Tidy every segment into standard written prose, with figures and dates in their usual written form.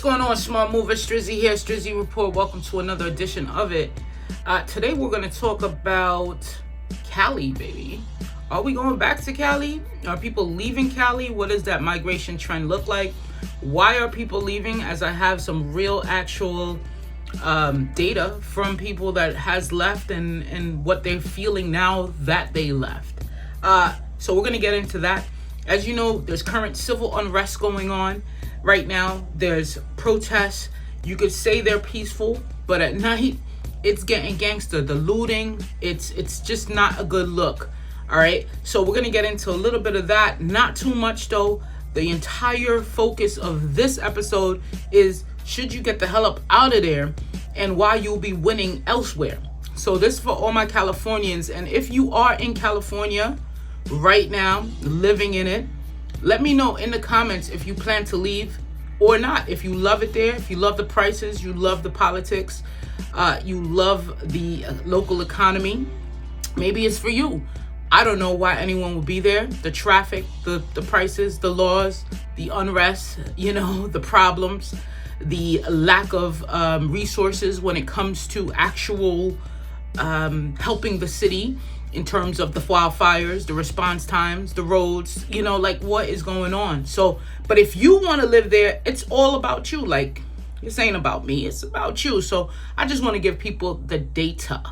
going on, smart movers? Strizzy here, Strizzy Report. Welcome to another edition of it. Today we're going to talk about Cali, baby. Are we going back to Cali? Are people leaving Cali? What does that migration trend look like? Why are people leaving? As I have some real actual data from people that has left and what they're feeling now that they left. So we're going to get into that. As you know, there's current civil unrest going on. Right now, there's protests. You could say they're peaceful, but at night, it's getting gangster. The looting, it's just not a good look. All right, so we're gonna get into a little bit of that. Not too much though. The entire focus of this episode is should you get the hell up out of there, and why you'll be winning elsewhere. So this is for all my Californians, and if you are in California right now, living in it, let me know in the comments if you plan to leave or not. If you love it there, if you love the prices, you love the politics, you love the local economy, maybe it's for you. I don't know why anyone would be there. The traffic, the prices, the laws, the unrest, the problems, the lack of resources when it comes to actual helping the city in terms of the wildfires, the response times, the roads, what is going on. So, but if you want to live there, it's all about you. Like, this ain't about me, it's about you. So I just want to give people the data,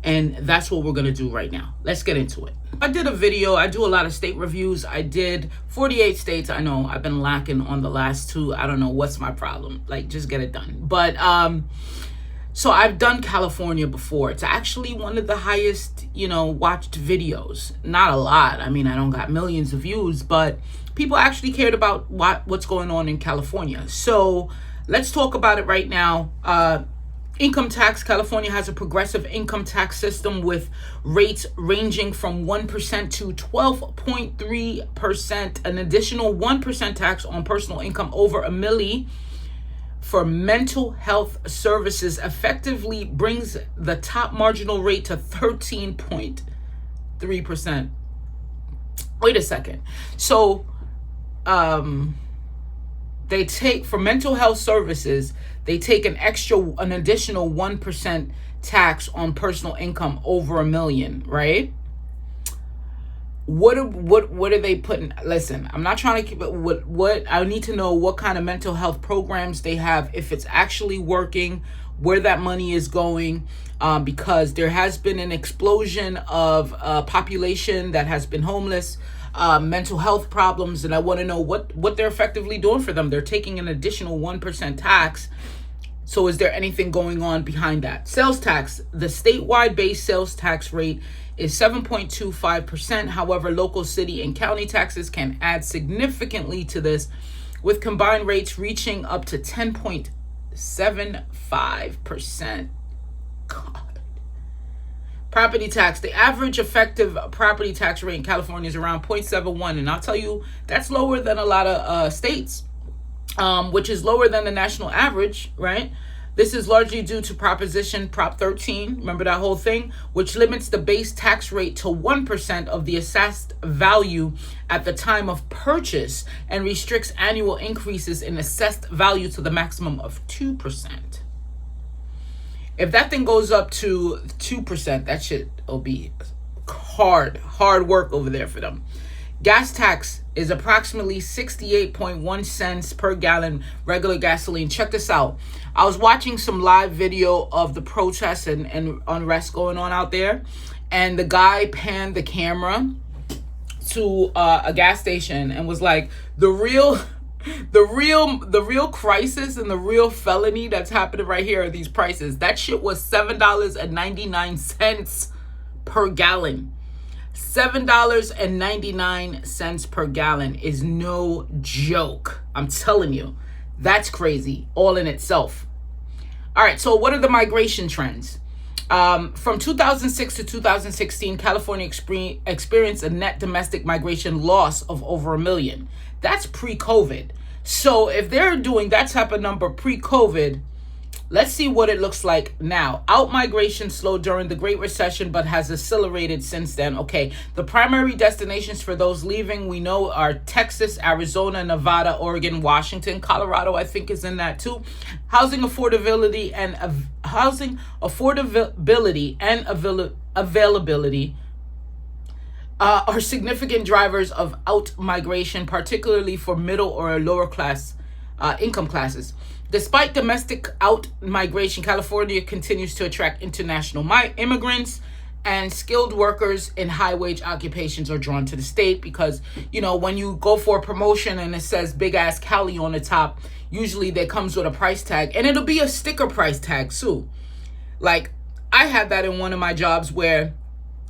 and that's what we're going to do right now. Let's get into it. I did a video. I do a lot of state reviews. I did 48 states. I know I've been lacking on the last two. I don't know what's my problem. Like, just get it done. But so I've done California before. It's actually one of the highest, watched videos. Not a lot. I mean, I don't got millions of views, but people actually cared about what's going on in California. So let's talk about it right now. Income tax. California has a progressive income tax system with rates ranging from 1% to 12.3%. An additional 1% tax on personal income over $1 million for mental health services effectively brings the top marginal rate to 13.3%. Wait a second. So they take, for mental health services, they take an additional 1% tax on personal income over $1 million, right? What are they putting? Listen, I'm not trying to keep it. What I need to know what kind of mental health programs they have, if it's actually working, where that money is going, because there has been an explosion of population that has been homeless, mental health problems, and I want to know what they're effectively doing for them. They're taking an additional 1% tax. So is there anything going on behind that? Sales tax. The statewide base sales tax rate is 7.25%. However, local city and county taxes can add significantly to this, with combined rates reaching up to 10.75%. God. Property tax. The average effective property tax rate in California is around 0.71. And I'll tell you, that's lower than a lot of states, which is lower than the national average, right? This is largely due to Prop 13, remember that whole thing, which limits the base tax rate to 1% of the assessed value at the time of purchase and restricts annual increases in assessed value to the maximum of 2%. If that thing goes up to 2%, that shit will be hard work over there for them. Gas tax is approximately 68.1 cents per gallon regular gasoline. Check this out. I was watching some live video of the protests and unrest going on out there, and the guy panned the camera to a gas station and was like, the real crisis and the real felony that's happening right here are these prices. That shit was $7.99 per gallon. $7.99 per gallon is no joke. I'm telling you, that's crazy all in itself. All right, so what are the migration trends? From 2006 to 2016, California experienced a net domestic migration loss of over 1 million. That's pre-COVID. So if they're doing that type of number pre-COVID, Let's see what it looks like now. Out-migration slowed during the Great Recession, but has accelerated since then. Okay, the primary destinations for those leaving, we know, are Texas, Arizona, Nevada, Oregon, Washington, Colorado, I think is in that too. Housing affordability and availability are significant drivers of out-migration, particularly for middle or lower class income classes. Despite domestic out-migration, California continues to attract international immigrants, and skilled workers in high-wage occupations are drawn to the state because, when you go for a promotion and it says big-ass Cali on the top, usually that comes with a price tag, and it'll be a sticker price tag too. Like, I had that in one of my jobs where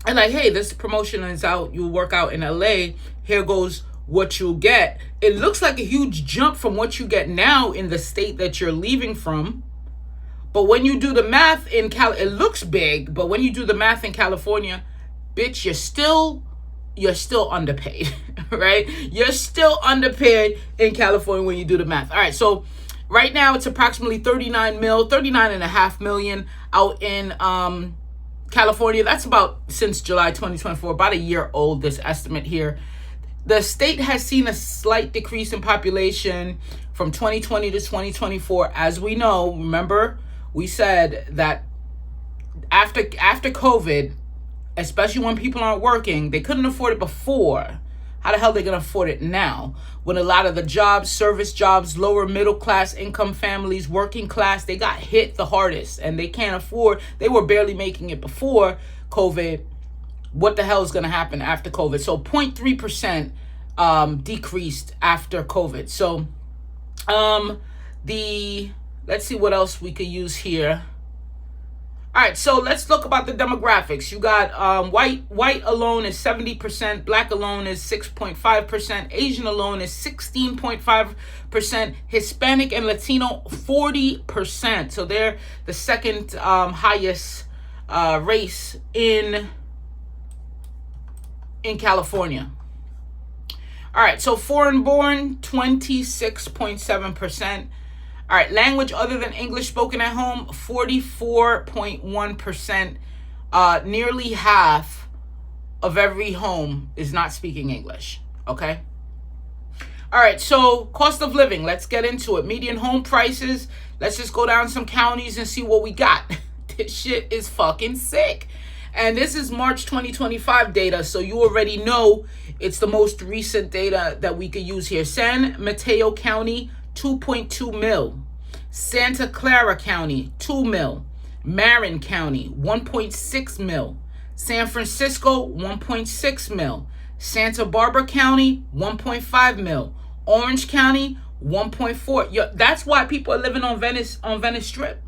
I'm like, hey, this promotion is out. You'll work out in LA. Here goes what you'll get. It looks like a huge jump from what you get now in the state that you're leaving from. But when you do the math in it looks big, but when you do the math in California, bitch, you're still underpaid, right? You're still underpaid in California when you do the math. All right, so right now it's approximately 39.5 million out in California. That's about since July 2024, about a year old, this estimate here. The state has seen a slight decrease in population from 2020 to 2024. As we know, remember, we said that after COVID, especially when people aren't working, they couldn't afford it before. How the hell are they going to afford it now? When a lot of the jobs, service jobs, lower middle class income families, working class, they got hit the hardest and they can't afford. They were barely making it before COVID. What the hell is going to happen after COVID? So 0.3% decreased after COVID. So let's see what else we could use here. All right, so let's look about the demographics. You got white alone is 70%, black alone is 6.5%, Asian alone is 16.5%, Hispanic and Latino 40%. So they're the second highest race in California. All right, so foreign born 26.7%. All right, language other than English spoken at home, 44.1%. Nearly half of every home is not speaking English, okay? All right, so cost of living, let's get into it. Median home prices, let's just go down some counties and see what we got. This shit is fucking sick. And this is March 2025 data, so you already know it's the most recent data that we could use here. San Mateo County, 2.2 mil. Santa Clara County, 2 mil. Marin County, 1.6 mil. San Francisco, 1.6 mil. Santa Barbara County, 1.5 mil. Orange County, 1.4. That's why people are living on Venice Strip.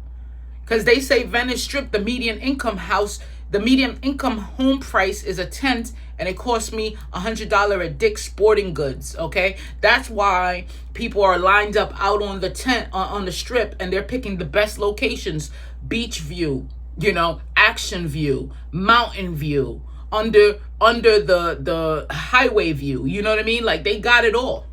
Because they say Venice Strip, the median income home price is a tent, and it cost me $100 at Dick's Sporting Goods, okay? That's why people are lined up out on the tent, on the strip, and they're picking the best locations. Beach view, action view, mountain view, under the highway view, you know what I mean? Like, they got it all.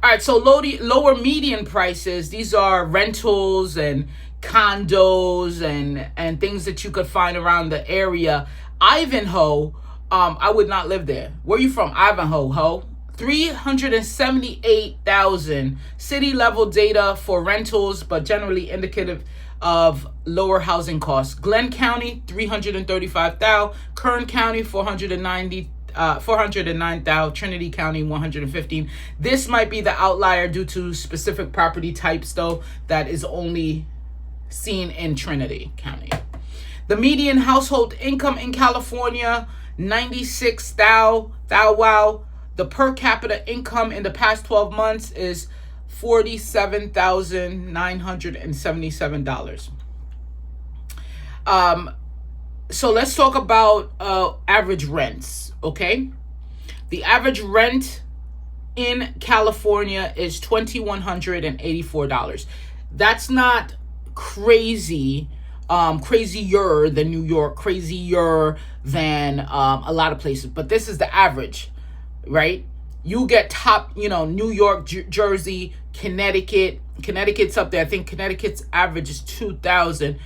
All right, so lower median prices, these are rentals and condos and things that you could find around the area. Ivanhoe, I would not live there. Where you from? Ivanhoe, ho? 378,000 city level data for rentals, but generally indicative of lower housing costs. Glenn County, 335,000. Kern County, 409,000. Trinity County, 115. This might be the outlier due to specific property types, though, that is only seen in Trinity County. The median household income in California, 96,000. Wow. The per capita income in the past 12 months is $47,977. So let's talk about average rents, okay? The average rent in California is $2,184. That's not crazy, crazier than New York, crazier than a lot of places, but this is the average, right? You get top, New York, Jersey, Connecticut's up there. I think Connecticut's average is 2,000.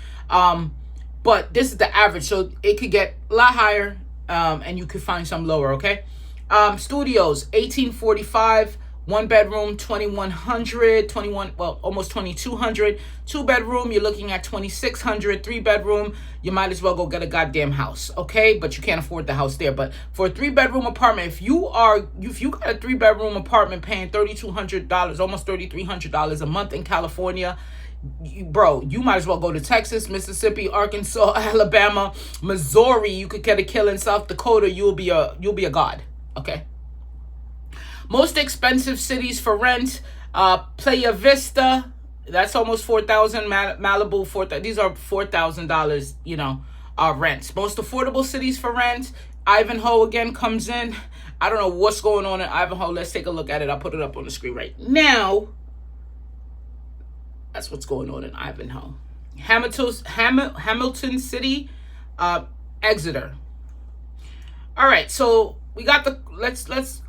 But this is the average, so it could get a lot higher, and you could find some lower, okay? Studios, 1845, 1 bedroom, 2,100, almost 2,200. 2 bedroom, you're looking at 2,600. 3 bedroom, you might as well go get a goddamn house, okay? But you can't afford the house there. But for a 3 bedroom apartment, if you got a 3 bedroom apartment paying $3,200, almost $3,300 a month in California, bro, you might as well go to Texas, Mississippi, Arkansas, Alabama, Missouri. You could get a kill in South Dakota. You'll be a god, okay? Most expensive cities for rent, Playa Vista, that's almost 4,000. Malibu, 4,000. These are $4,000, rents. Most affordable cities for rent, Ivanhoe again comes in. I don't know what's going on in Ivanhoe. Let's take a look at it. I'll put it up on the screen right now. That's what's going on in Ivanhoe. Hamilton City, Exeter. All right, so we got the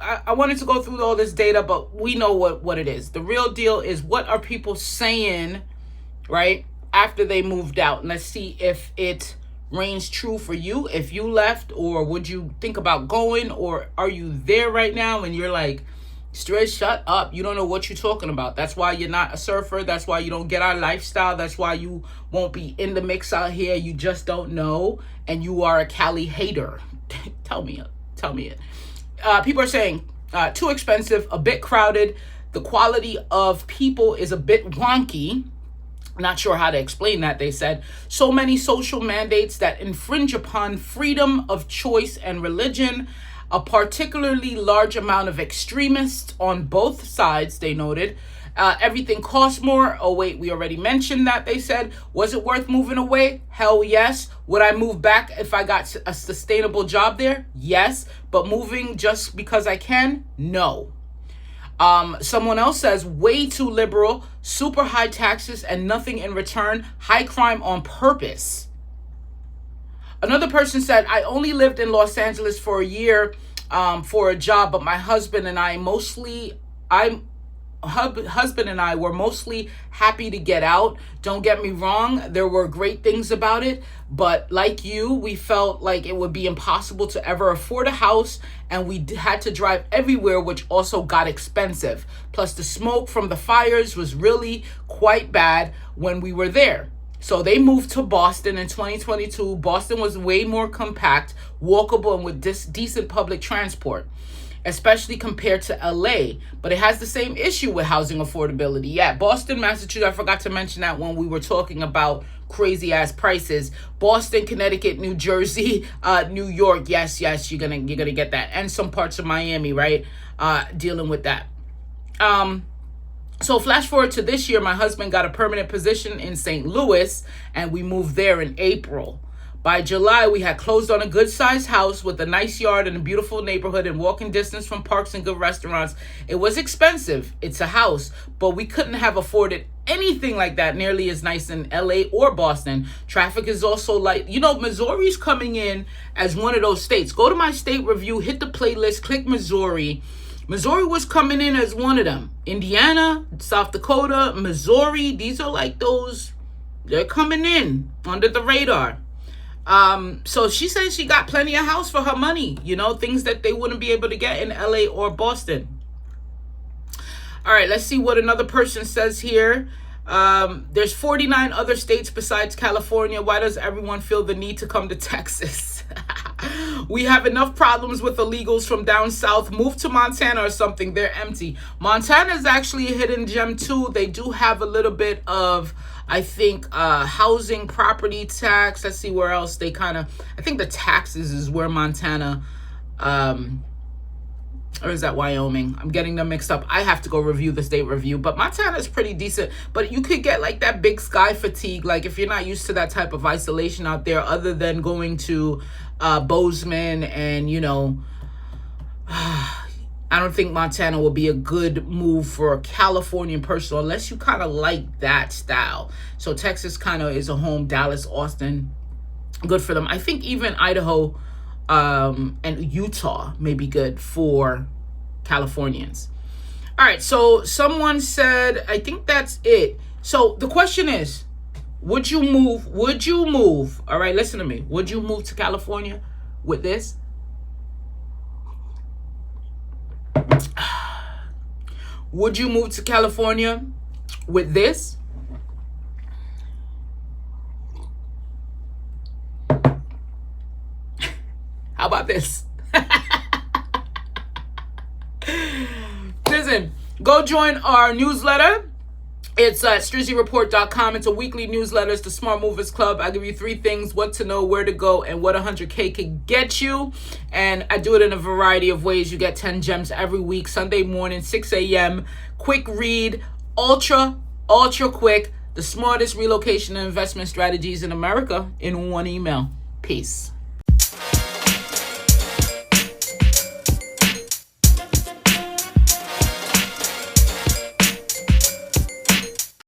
I wanted to go through all this data, but we know what it is. The real deal is, what are people saying, right, after they moved out? And let's see if it reigns true for you. If you left, or would you think about going, or are you there right now and you're like, straight, shut up, you don't know what you're talking about. That's why you're not a surfer. That's why you don't get our lifestyle. That's why you won't be in the mix out here. You just don't know, and you are a Cali hater. Tell me it. People are saying too expensive, a bit crowded, the quality of people is a bit wonky. Not sure how to explain that, they said. So many social mandates that infringe upon freedom of choice and religion. A particularly large amount of extremists on both sides, they noted. Everything costs more. Oh, wait, we already mentioned that, they said. Was it worth moving away? Hell yes. Would I move back if I got a sustainable job there? Yes. But moving just because I can? No. Someone else says, way too liberal, super high taxes and nothing in return, high crime on purpose. Another person said, I only lived in Los Angeles for a year for a job, but my husband and I were mostly happy to get out. Don't get me wrong, there were great things about it, but like you, we felt like it would be impossible to ever afford a house, and we had to drive everywhere, which also got expensive. Plus the smoke from the fires was really quite bad when we were there. So they moved to Boston in 2022. Boston was way more compact, walkable, and with decent public transport, especially compared to LA. But it has the same issue with housing affordability. Yeah, Boston, Massachusetts, I forgot to mention that when we were talking about crazy ass prices. Boston, Connecticut, New Jersey, New York. Yes, you're gonna get that. And some parts of Miami, right? Dealing with that. So flash forward to this year, my husband got a permanent position in St. Louis, and we moved there in April. By July, we had closed on a good-sized house with a nice yard and a beautiful neighborhood and walking distance from parks and good restaurants. It was expensive. It's a house, but we couldn't have afforded anything like that nearly as nice in LA or Boston. Traffic is also light. Missouri's coming in as one of those states. Go to my state review, hit the playlist, click Missouri. Missouri was coming in as one of them. Indiana, South Dakota, Missouri, these are like those, they're coming in under the radar. So she says she got plenty of house for her money, things that they wouldn't be able to get in LA or Boston. All right, let's see what another person says here. There's 49 other states besides California. Why does everyone feel the need to come to Texas? We have enough problems with illegals from down south. Move to Montana or something. They're empty. Montana is actually a hidden gem too. They do have a little bit of, I think, housing, property tax. Let's see where else they I think the taxes is where Montana, or is that Wyoming? I'm getting them mixed up. I have to go review the state review, but Montana is pretty decent. But you could get like that big sky fatigue, like if you're not used to that type of isolation out there, other than going to Bozeman and, I don't think Montana will be a good move for a Californian person unless you kind of like that style. So Texas kind of is a home. Dallas, Austin, good for them. I think even Idaho and Utah may be good for Californians. All right, so someone said, I think that's it. So the question is, would you move? Would you move? All right, listen to me. Would you move to California with this? Would you move to California with this? How about this? Listen, go join our newsletter. It's at strizzyreport.com. It's a weekly newsletter. It's the Smart Movers Club. I give you 3 things: what to know, where to go, and what 100K could get you. And I do it in a variety of ways. You get 10 gems every week, Sunday morning, 6 a.m. Quick read, ultra quick. The smartest relocation and investment strategies in America in one email. Peace.